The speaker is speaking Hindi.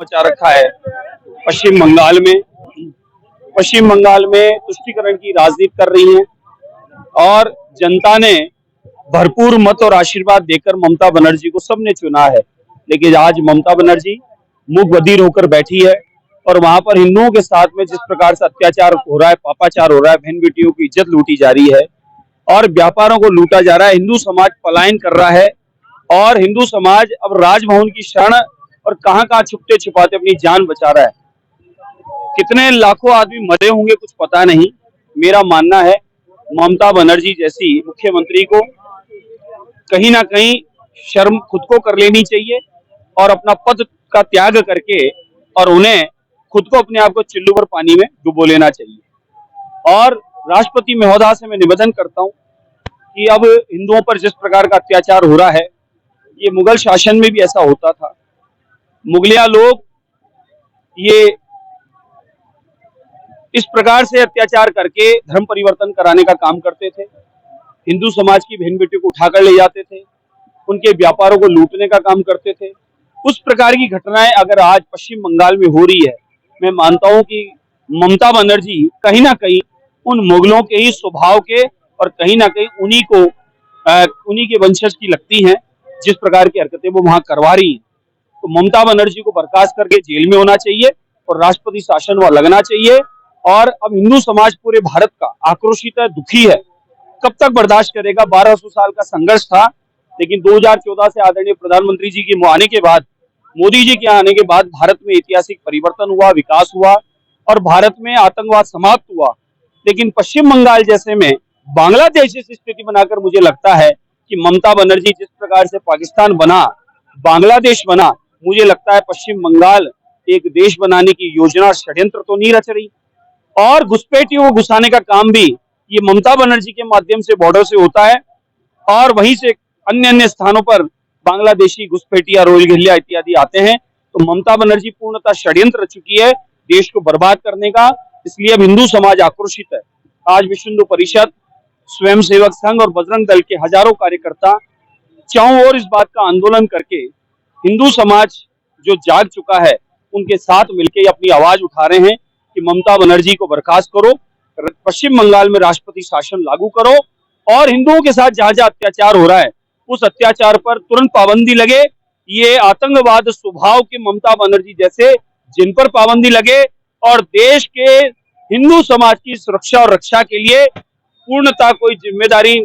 मचा रखा है पश्चिम बंगाल में। पश्चिम बंगाल में तुष्टीकरण की राजनीति कर रही है और जनता ने भरपूर मत और आशीर्वाद देकर ममता बनर्जी को सबने चुना है। लेकिन आज ममता बनर्जी मुख बधिर होकर बैठी है और वहां पर हिंदुओं के साथ में जिस प्रकार से अत्याचार हो रहा है, पापाचार हो रहा है, बहन बेटियों की इज्जत लूटी जा रही है और व्यापारों को लूटा जा रहा है। हिंदू समाज पलायन कर रहा है और हिंदू समाज अब राजभवन की शरण और कहां छुपते छिपाते अपनी जान बचा रहा है। कितने लाखों आदमी मरे होंगे कुछ पता नहीं। मेरा मानना है ममता बनर्जी जैसी मुख्यमंत्री को कहीं ना कहीं शर्म खुद को कर लेनी चाहिए और अपना पद का त्याग करके और उन्हें खुद को अपने आप को चिल्लू पर पानी में डुबो लेना चाहिए। और राष्ट्रपति महोदय से मैं निवेदन करता हूं कि अब हिंदुओं पर जिस प्रकार का अत्याचार हो रहा है, ये मुगल शासन में भी ऐसा होता था। मुगलिया लोग ये इस प्रकार से अत्याचार करके धर्म परिवर्तन कराने का काम करते थे। हिंदू समाज की बहन बेटियों को उठाकर ले जाते थे, उनके व्यापारों को लूटने का काम करते थे। उस प्रकार की घटनाएं अगर आज पश्चिम बंगाल में हो रही है, मैं मानता हूं कि ममता बनर्जी कहीं ना कहीं उन मुगलों के ही स्वभाव के और कहीं ना कहीं उन्हीं के वंशज की लगती हैं, जिस प्रकार की हरकतें वो वहां करवा रही हैं। तो ममता बनर्जी को बर्खास्त करके जेल में होना चाहिए और राष्ट्रपति शासन वहां लगना चाहिए। और अब हिंदू समाज पूरे भारत का आक्रोशित है, दुखी है। कब तक बर्दाश्त करेगा? 1200 साल का संघर्ष था, लेकिन 2014 से आदरणीय प्रधानमंत्री जी के आने के बाद, मोदी जी के आने के बाद भारत में ऐतिहासिक परिवर्तन हुआ, विकास हुआ और भारत में आतंकवाद समाप्त हुआ। लेकिन पश्चिम बंगाल जैसे में बांग्लादेश जैसी स्थिति बनाकर मुझे लगता है कि ममता बनर्जी जिस प्रकार से पाकिस्तान बना, बांग्लादेश बना, मुझे लगता है पश्चिम बंगाल एक देश बनाने की योजना षड्यंत्र तो नहीं रच रही। और घुसपैठियों को घुसाने का काम भी ये ममता बनर्जी के माध्यम से बॉर्डर से होता है और वहीं से अन्य स्थानों पर बांग्लादेशी घुसपैठिया, रोहिंग्या इत्यादि आते हैं। तो ममता बनर्जी पूर्णतः षड्यंत्र रच चुकी है देश को बर्बाद करने का। इसलिए अब हिंदू समाज आक्रोशित है। आज विश्व हिंदू परिषद, स्वयंसेवक संघ और बजरंग दल के हजारों कार्यकर्ता चारों ओर इस बात का आंदोलन करके हिंदू समाज जो जाग चुका है उनके साथ मिलकर अपनी आवाज उठा रहे हैं कि ममता बनर्जी को बर्खास्त करो, पश्चिम बंगाल में राष्ट्रपति शासन लागू करो और हिंदुओं के साथ जहां जहां अत्याचार हो रहा है उस अत्याचार पर तुरंत पाबंदी लगे। ये आतंकवाद स्वभाव के ममता बनर्जी जैसे जिन पर पाबंदी लगे और देश के हिंदू समाज की सुरक्षा और रक्षा के लिए पूर्णतः कोई जिम्मेदारी